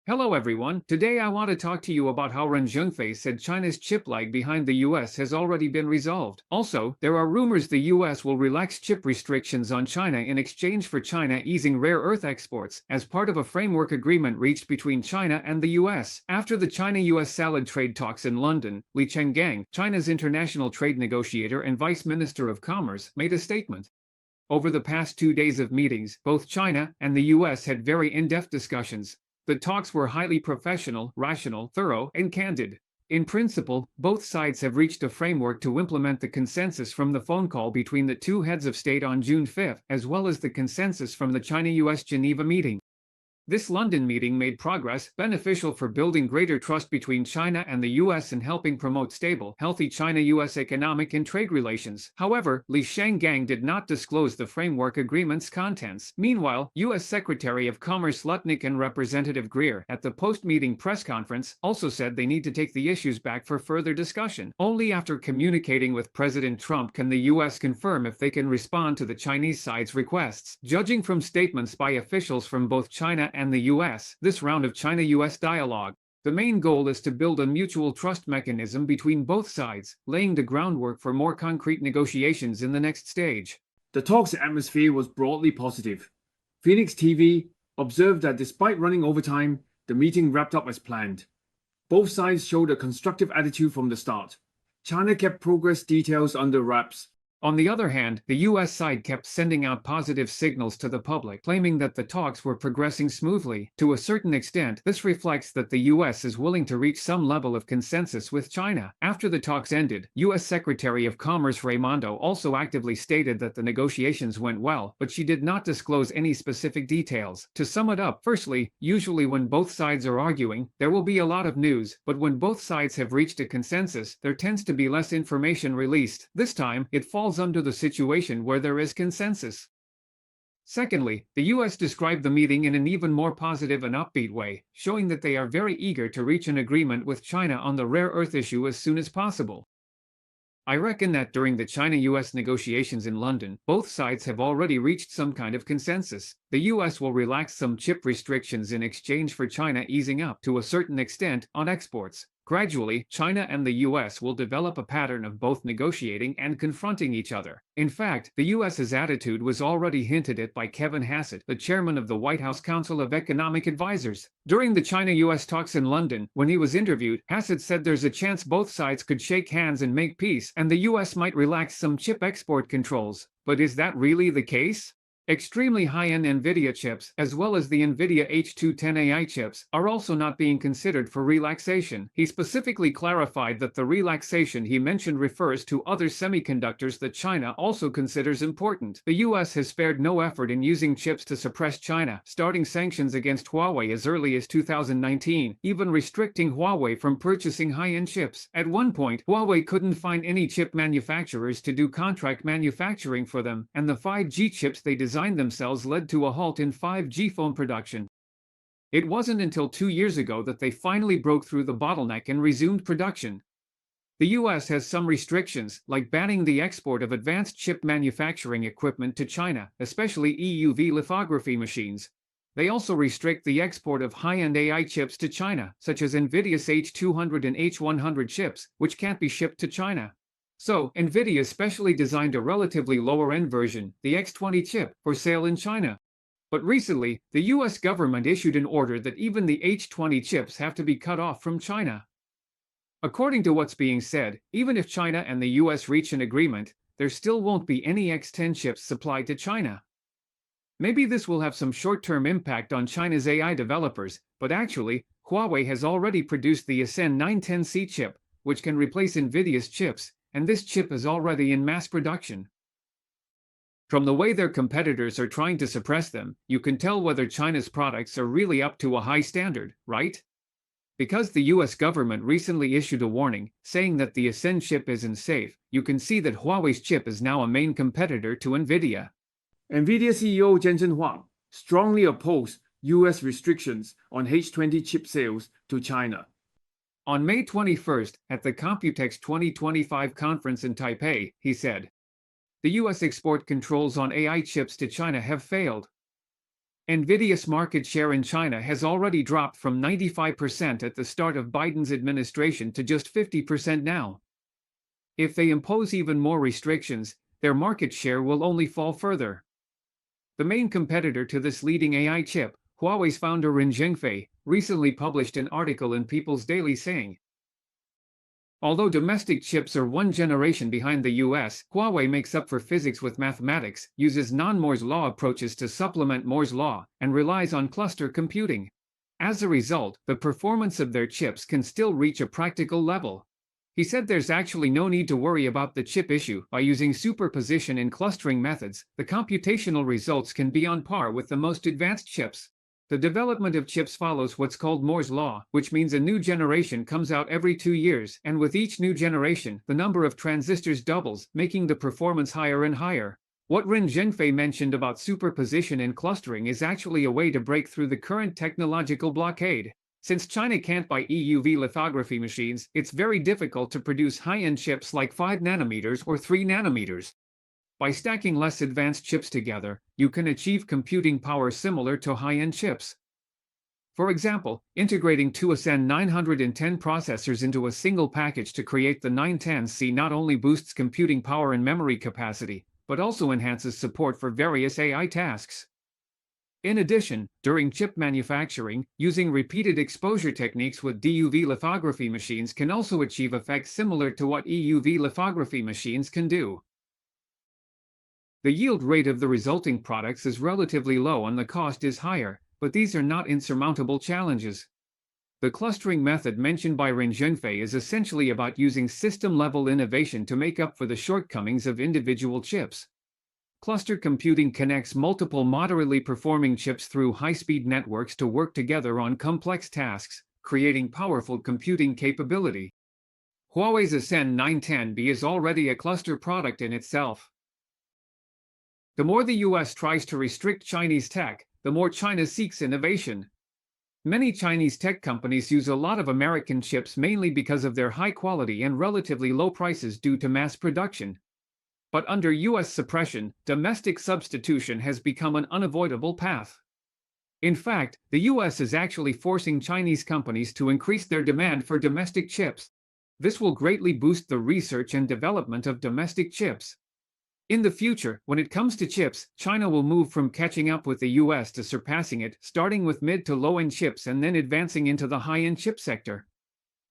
Hello everyone, today I want to talk to you about how Ren Zhengfei said China's chip lag behind the US has already been resolved. Also, there are rumors the US will relax chip restrictions on China in exchange for China easing rare earth exports, as part of a framework agreement reached between China and the US. After the China-US salad trade talks in London, Li Chenggang, China's international trade negotiator and Vice Minister of Commerce, made a statement. Over the past 2 days of meetings, both China and the US had very in-depth discussions. The talks were highly professional, rational, thorough, and candid. In principle, both sides have reached a framework to implement the consensus from the phone call between the two heads of state on June 5, as well as the consensus from the China-US Geneva meeting. This London meeting made progress, beneficial for building greater trust between China and the US and helping promote stable, healthy China-US economic and trade relations. However, Li Chenggang did not disclose the framework agreement's contents. Meanwhile, US Secretary of Commerce Lutnick and Representative Greer, at the post-meeting press conference, also said they need to take the issues back for further discussion. Only after communicating with President Trump can the US confirm if they can respond to the Chinese side's requests. Judging from statements by officials from both China and the US, this round of China-US dialogue, the main goal is to build a mutual trust mechanism between both sides, laying the groundwork for more concrete negotiations in the next stage. The talks atmosphere was broadly positive. Phoenix TV observed that despite running over time, the meeting wrapped up as planned. Both sides showed a constructive attitude from the start. China kept progress details under wraps. On the other hand, the US side kept sending out positive signals to the public, claiming that the talks were progressing smoothly. To a certain extent, this reflects that the US is willing to reach some level of consensus with China. After the talks ended, US Secretary of Commerce Raimondo also actively stated that the negotiations went well, but she did not disclose any specific details. To sum it up, firstly, usually when both sides are arguing, there will be a lot of news, but when both sides have reached a consensus, there tends to be less information released. This time, it falls under the situation where there is consensus. Secondly, the US described the meeting in an even more positive and upbeat way, showing that they are very eager to reach an agreement with China on the rare earth issue as soon as possible. I reckon that during the China-US negotiations in London, both sides have already reached some kind of consensus. The US will relax some chip restrictions in exchange for China easing up, to a certain extent, on exports. Gradually, China and the US will develop a pattern of both negotiating and confronting each other. In fact, the US's attitude was already hinted at by Kevin Hassett, the chairman of the White House Council of Economic Advisers. During the China-US talks in London, when he was interviewed, Hassett said there's a chance both sides could shake hands and make peace, and the US might relax some chip export controls. But is that really the case? Extremely high-end NVIDIA chips, as well as the NVIDIA H210 AI chips, are also not being considered for relaxation. He specifically clarified that the relaxation he mentioned refers to other semiconductors that China also considers important. The US has spared no effort in using chips to suppress China, starting sanctions against Huawei as early as 2019, even restricting Huawei from purchasing high-end chips. At one point, Huawei couldn't find any chip manufacturers to do contract manufacturing for them, and the 5G chips they designed themselves led to a halt in 5G phone production. It wasn't until 2 years ago that they finally broke through the bottleneck and resumed production. The US has some restrictions, like banning the export of advanced chip manufacturing equipment to China, especially EUV lithography machines. They also restrict the export of high-end AI chips to China, such as NVIDIA's H200 and H100 chips, which can't be shipped to China. So, NVIDIA specially designed a relatively lower-end version, the X20 chip, for sale in China. But recently, the US government issued an order that even the H20 chips have to be cut off from China. According to what's being said, even if China and the US reach an agreement, there still won't be any X10 chips supplied to China. Maybe this will have some short-term impact on China's AI developers, but actually, Huawei has already produced the Ascend 910C chip, which can replace NVIDIA's chips, and this chip is already in mass production. From the way their competitors are trying to suppress them, you can tell whether China's products are really up to a high standard, right? Because the US government recently issued a warning, saying that the Ascend chip isn't safe, you can see that Huawei's chip is now a main competitor to NVIDIA. NVIDIA CEO Jensen Huang strongly opposed US restrictions on H20 chip sales to China. On May 21, at the Computex 2025 conference in Taipei, he said, "The US export controls on AI chips to China have failed. NVIDIA's market share in China has already dropped from 95% at the start of Biden's administration to just 50% now. If they impose even more restrictions, their market share will only fall further. The main competitor to this leading AI chip, Huawei's founder Ren Zhengfei, recently published an article in People's Daily saying, although domestic chips are one generation behind the US, Huawei makes up for physics with mathematics, uses non-Moore's law approaches to supplement Moore's law, and relies on cluster computing. As a result, the performance of their chips can still reach a practical level. He said there's actually no need to worry about the chip issue. By using superposition and clustering methods, the computational results can be on par with the most advanced chips. The development of chips follows what's called Moore's law, which means a new generation comes out every 2 years, and with each new generation, the number of transistors doubles, making the performance higher and higher. What Ren Zhengfei mentioned about superposition and clustering is actually a way to break through the current technological blockade. Since China can't buy EUV lithography machines, it's very difficult to produce high-end chips like 5 nanometers or 3 nanometers. By stacking less advanced chips together, you can achieve computing power similar to high-end chips. For example, integrating two ASN 910 processors into a single package to create the 910C not only boosts computing power and memory capacity, but also enhances support for various AI tasks. In addition, during chip manufacturing, using repeated exposure techniques with DUV lithography machines can also achieve effects similar to what EUV lithography machines can do. The yield rate of the resulting products is relatively low and the cost is higher, but these are not insurmountable challenges. The clustering method mentioned by Ren Zhengfei is essentially about using system-level innovation to make up for the shortcomings of individual chips. Cluster computing connects multiple moderately performing chips through high-speed networks to work together on complex tasks, creating powerful computing capability. Huawei's ASN 910B is already a cluster product in itself. The more the US tries to restrict Chinese tech, the more China seeks innovation. Many Chinese tech companies use a lot of American chips mainly because of their high quality and relatively low prices due to mass production. But under US suppression, domestic substitution has become an unavoidable path. In fact, the US is actually forcing Chinese companies to increase their demand for domestic chips. This will greatly boost the research and development of domestic chips. In the future, when it comes to chips, China will move from catching up with the US to surpassing it, starting with mid to low-end chips and then advancing into the high-end chip sector.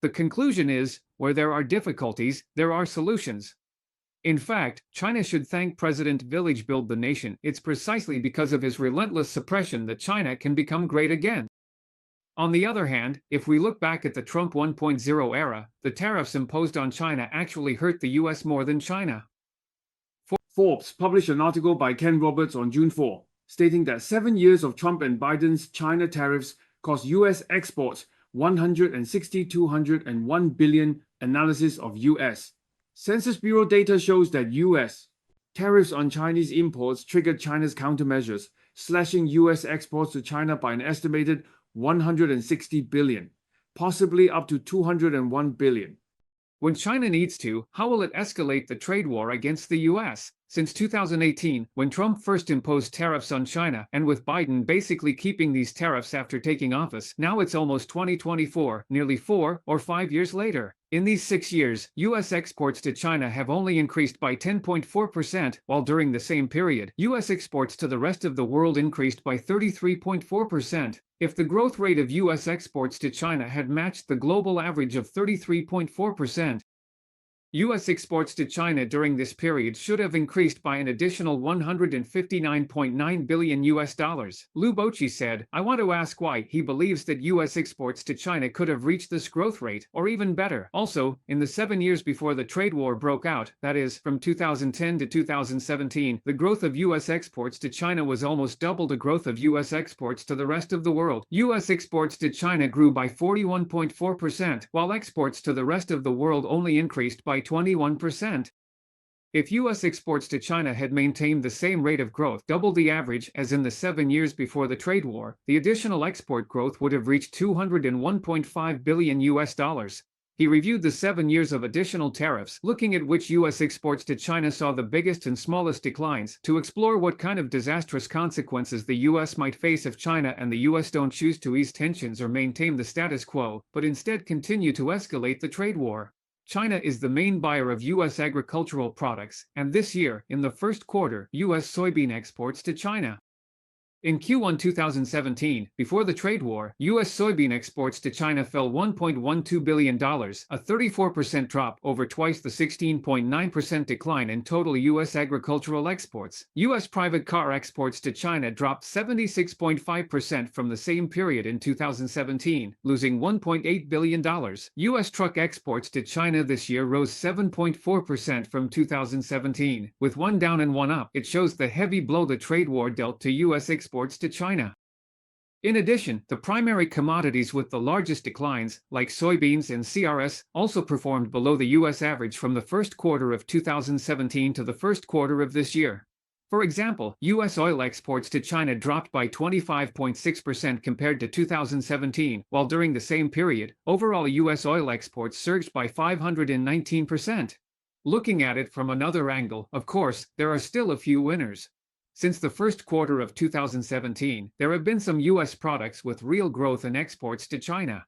The conclusion is, where there are difficulties, there are solutions. In fact, China should thank President Village Build the Nation. It's precisely because of his relentless suppression that China can become great again. On the other hand, if we look back at the Trump 1.0 era, the tariffs imposed on China actually hurt the US more than China. Forbes published an article by Ken Roberts on June 4, stating that 7 years of Trump and Biden's China tariffs cost US exports $161 billion. Analysis of US Census Bureau data shows that US tariffs on Chinese imports triggered China's countermeasures, slashing US exports to China by an estimated $160 billion, possibly up to $201 billion. When China needs to, how will it escalate the trade war against the US? Since 2018, when Trump first imposed tariffs on China, and with Biden basically keeping these tariffs after taking office, now it's almost 2024, nearly 4 or 5 years later. In these 6 years, US exports to China have only increased by 10.4%, while during the same period, US exports to the rest of the world increased by 33.4%. If the growth rate of US exports to China had matched the global average of 33.4%, US exports to China during this period should have increased by an additional $159.9 billion. Lou Bochy said, "I want to ask why he believes that US exports to China could have reached this growth rate, or even better. Also, in the 7 years before the trade war broke out, that is, from 2010 to 2017, the growth of US exports to China was almost double the growth of US exports to the rest of the world. US exports to China grew by 41.4%, while exports to the rest of the world only increased by 21%. If US exports to China had maintained the same rate of growth, double the average as in the 7 years before the trade war, the additional export growth would have reached $201.5 billion. He reviewed the 7 years of additional tariffs, looking at which U.S. exports to China saw the biggest and smallest declines, to explore what kind of disastrous consequences the U.S. might face if China and the U.S. don't choose to ease tensions or maintain the status quo, but instead continue to escalate the trade war. China is the main buyer of U.S. agricultural products, and this year, in the first quarter, U.S. soybean exports to China. In Q1 2017, before the trade war, U.S. soybean exports to China fell $1.12 billion, a 34% drop, over twice the 16.9% decline in total U.S. agricultural exports. U.S. private car exports to China dropped 76.5% from the same period in 2017, losing $1.8 billion. U.S. truck exports to China this year rose 7.4% from 2017. With one down and one up, it shows the heavy blow the trade war dealt to U.S. exports to China. In addition, the primary commodities with the largest declines, like soybeans and CRS, also performed below the U.S. average from the first quarter of 2017 to the first quarter of this year. For example, U.S. oil exports to China dropped by 25.6% compared to 2017, while during the same period, overall U.S. oil exports surged by 519%. Looking at it from another angle, of course, there are still a few winners. Since the first quarter of 2017, there have been some U.S. products with real growth in exports to China.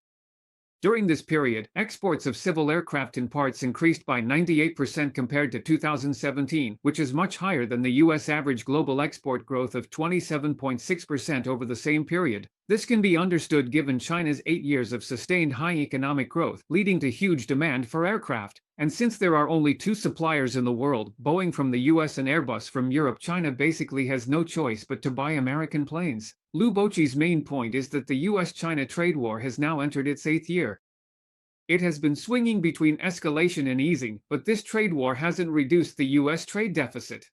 During this period, exports of civil aircraft and parts increased by 98% compared to 2017, which is much higher than the U.S. average global export growth of 27.6% over the same period. This can be understood given China's 8 years of sustained high economic growth, leading to huge demand for aircraft. And since there are only 2 suppliers in the world, Boeing from the US and Airbus from Europe, China basically has no choice but to buy American planes. Liu Boqi's main point is that the US-China trade war has now entered its 8th year. It has been swinging between escalation and easing, but this trade war hasn't reduced the US trade deficit.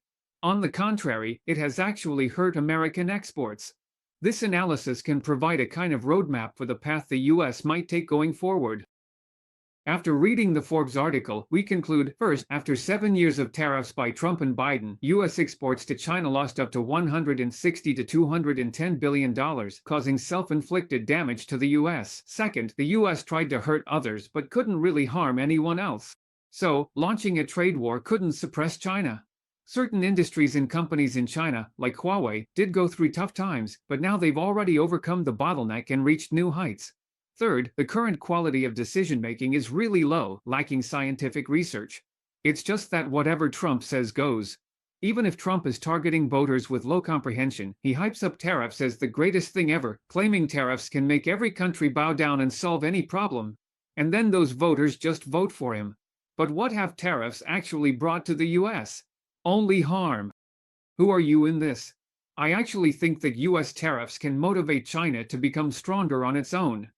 On the contrary, it has actually hurt American exports. This analysis can provide a kind of roadmap for the path the US might take going forward. After reading the Forbes article, we conclude, first, after 7 years of tariffs by Trump and Biden, U.S. exports to China lost up to $160 to $210 billion, causing self-inflicted damage to the U.S. Second, the U.S. tried to hurt others but couldn't really harm anyone else. So, launching a trade war couldn't suppress China. Certain industries and companies in China, like Huawei, did go through tough times, but now they've already overcome the bottleneck and reached new heights. Third, the current quality of decision-making is really low, lacking scientific research. It's just that whatever Trump says goes. Even if Trump is targeting voters with low comprehension, he hypes up tariffs as the greatest thing ever, claiming tariffs can make every country bow down and solve any problem. And then those voters just vote for him. But what have tariffs actually brought to the US? Only harm. Who are you in this? I actually think that US tariffs can motivate China to become stronger on its own.